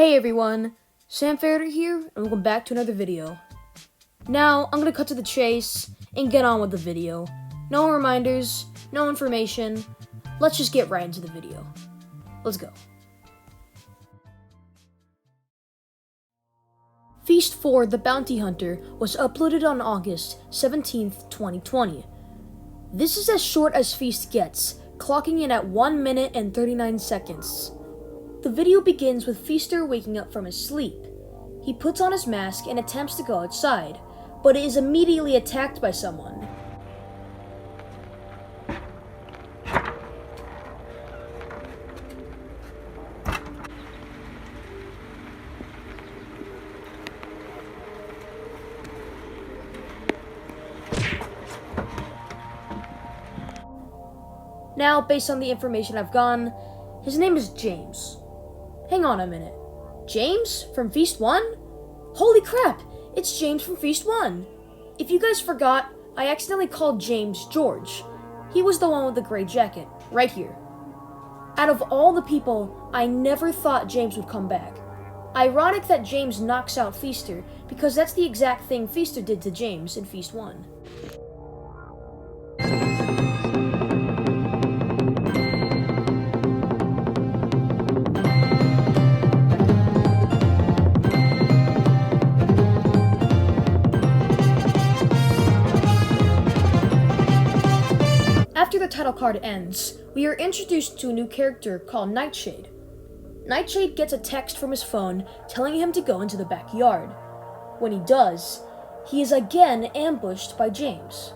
Hey everyone, Sam Farrader here, and welcome back to another video. Now, I'm gonna cut to the chase and get on with the video. No reminders, no information. Let's just get right into the video. Let's go. Feast 4: The Bounty Hunter was uploaded on August 17th, 2020. This is as short as Feast gets, clocking in at 1 minute and 39 seconds. The video begins with Feaster waking up from his sleep. He puts on his mask and attempts to go outside, but is immediately attacked by someone. Now, based on the information I've gotten, his name is James. Hang on a minute. James from Feast 1? Holy crap, it's James from Feast 1. If you guys forgot, I accidentally called James George. He was the one with the gray jacket, right here. Out of all the people, I never thought James would come back. Ironic that James knocks out Feaster, because that's the exact thing Feaster did to James in Feast 1. After the title card ends, we are introduced to a new character called Nightshade. Nightshade gets a text from his phone telling him to go into the backyard. When he does, he is again ambushed by James.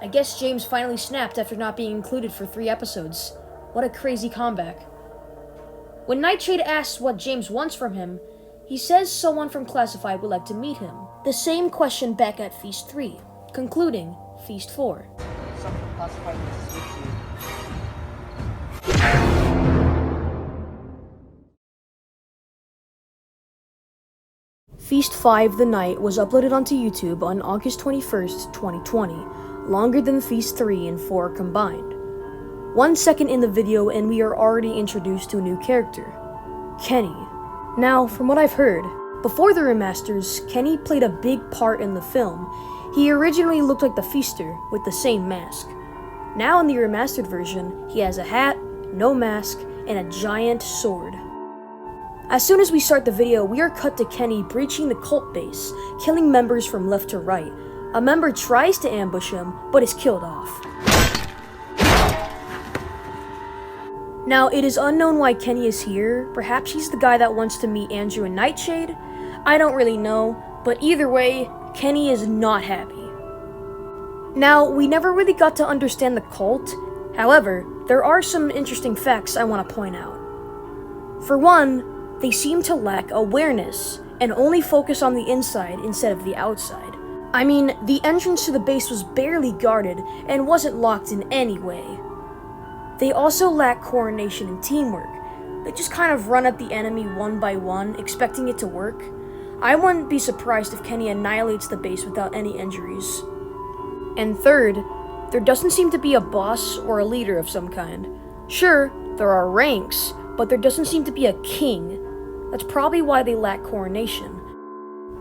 I guess James finally snapped after not being included for 3 episodes. What a crazy comeback. When Nightshade asks what James wants from him, he says someone from Classified would like to meet him. The same question back at Feast 3, concluding Feast 4. Something classified as a Feast 5: The Night was uploaded onto YouTube on August 21st, 2020, longer than Feast 3 and 4 combined. 1 second in the video and we are already introduced to a new character, Kenny. Now, from what I've heard, before the remasters, Kenny played a big part in the film. He originally looked like the Feaster with the same mask. Now in the remastered version, he has a hat, no mask, and a giant sword. As soon as we start the video, we are cut to Kenny breaching the cult base, killing members from left to right. A member tries to ambush him, but is killed off. Now, it is unknown why Kenny is here. Perhaps he's the guy that wants to meet Andrew and Nightshade? I don't really know, but either way, Kenny is not happy. Now, we never really got to understand the cult. However, there are some interesting facts I want to point out. For one, they seem to lack awareness and only focus on the inside instead of the outside. I mean, the entrance to the base was barely guarded and wasn't locked in any way. They also lack coordination and teamwork. They just kind of run at the enemy one by one, expecting it to work. I wouldn't be surprised if Kenny annihilates the base without any injuries. And third, there doesn't seem to be a boss or a leader of some kind. Sure, there are ranks, but there doesn't seem to be a king. That's probably why they lack coordination.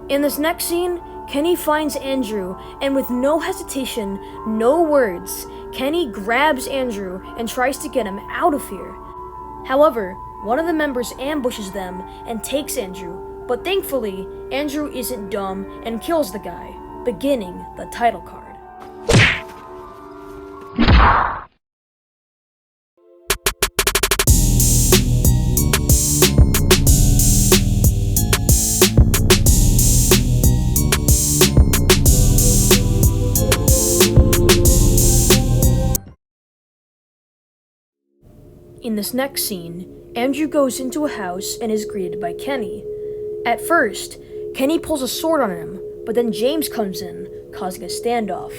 In this next scene, Kenny finds Andrew, and with no hesitation, no words, Kenny grabs Andrew and tries to get him out of here. However, one of the members ambushes them and takes Andrew, but thankfully, Andrew isn't dumb and kills the guy, beginning the title card. In this next scene, Andrew goes into a house and is greeted by Kenny. At first, Kenny pulls a sword on him, but then James comes in, causing a standoff.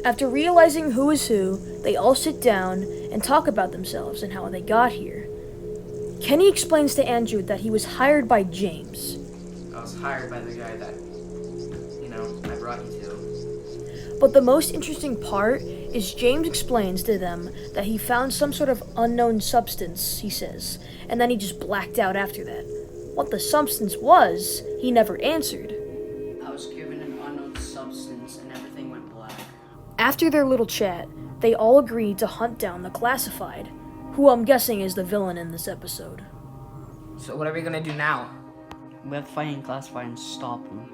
After realizing who is who, they all sit down and talk about themselves and how they got here. Kenny explains to Andrew that he was hired by James. I was hired by the guy that, I brought you to. But the most interesting part is James explains to them that he found some sort of unknown substance, he says, and then he just blacked out after that. what the substance was, he never answered. I was given an unknown substance and everything went black. After their little chat, they all agreed to hunt down the Classified, who I'm guessing is the villain in this episode. So what are we gonna do now? We have to find Classified and stop him.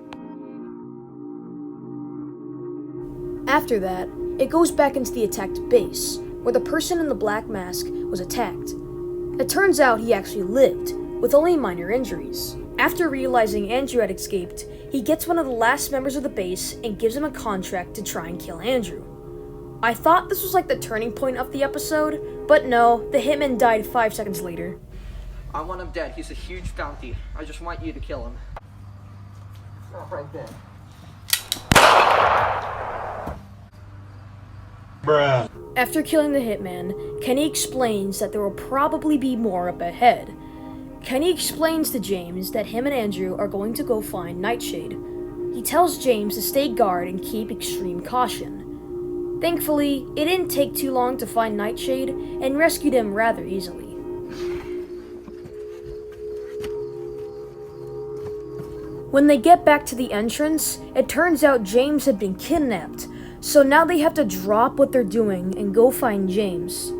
After that, it goes back into the attacked base, where the person in the black mask was attacked. It turns out he actually lived, with only minor injuries. After realizing Andrew had escaped, he gets one of the last members of the base and gives him a contract to try and kill Andrew. I thought this was like the turning point of the episode, but no, the hitman died 5 seconds later. I want him dead. He's a huge bounty. I just want you to kill him. Stop right there. Bruh. After killing the hitman, Kenny explains that there will probably be more up ahead. Kenny explains to James that him and Andrew are going to go find Nightshade. He tells James to stay guard and keep extreme caution. Thankfully, it didn't take too long to find Nightshade and rescued him rather easily. When they get back to the entrance, it turns out James had been kidnapped, so now they have to drop what they're doing and go find James.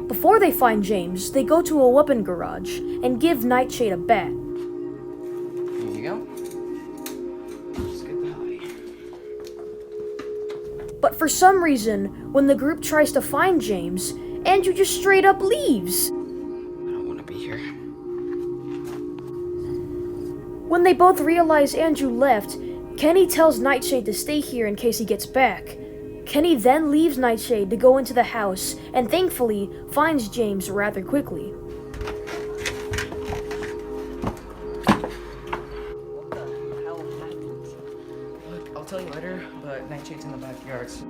Before they find James, they go to a weapon garage and give Nightshade a bat. Here you go. Just goodbye. But for some reason, when the group tries to find James, Andrew just straight up leaves. I don't want to be here. When they both realize Andrew left, Kenny tells Nightshade to stay here in case he gets back. Kenny then leaves Nightshade to go into the house and thankfully finds James rather quickly. What the hell happened? Look, I'll tell you later, but Nightshade's in the backyards.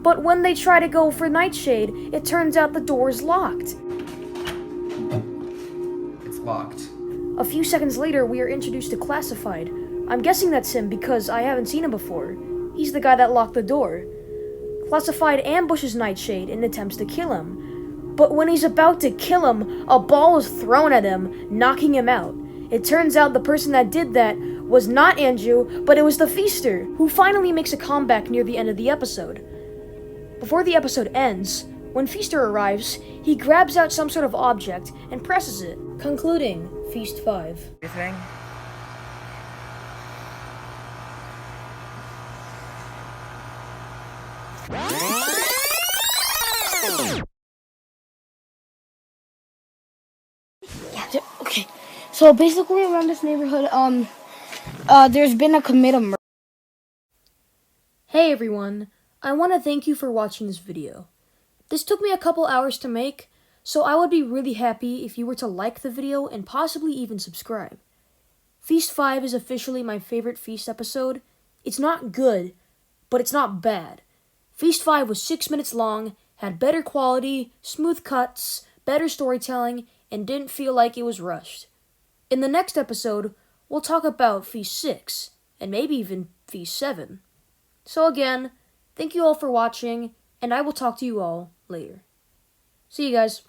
But when they try to go for Nightshade, it turns out the door's locked. It's locked. A few seconds later, we are introduced to Classified. I'm guessing that's him because I haven't seen him before. He's the guy that locked the door. Classified ambushes Nightshade and attempts to kill him. But when he's about to kill him, a ball is thrown at him, knocking him out. It turns out the person that did that was not Andrew, but it was the Feaster, who finally makes a comeback near the end of the episode. Before the episode ends, when Feaster arrives, he grabs out some sort of object and presses it, concluding Feast 5. Your thing? Okay, so basically around this neighborhood, there's been a commit of murder. Hey everyone, I want to thank you for watching this video. This took me a couple hours to make, so I would be really happy if you were to like the video and possibly even subscribe. Feast 5 is officially my favorite Feast episode. It's not good, but it's not bad. Feast 5 was 6 minutes long, had better quality, smooth cuts, better storytelling, and didn't feel like it was rushed. In the next episode, we'll talk about Feast 6, and maybe even Feast 7. So again, thank you all for watching, and I will talk to you all later. See you guys.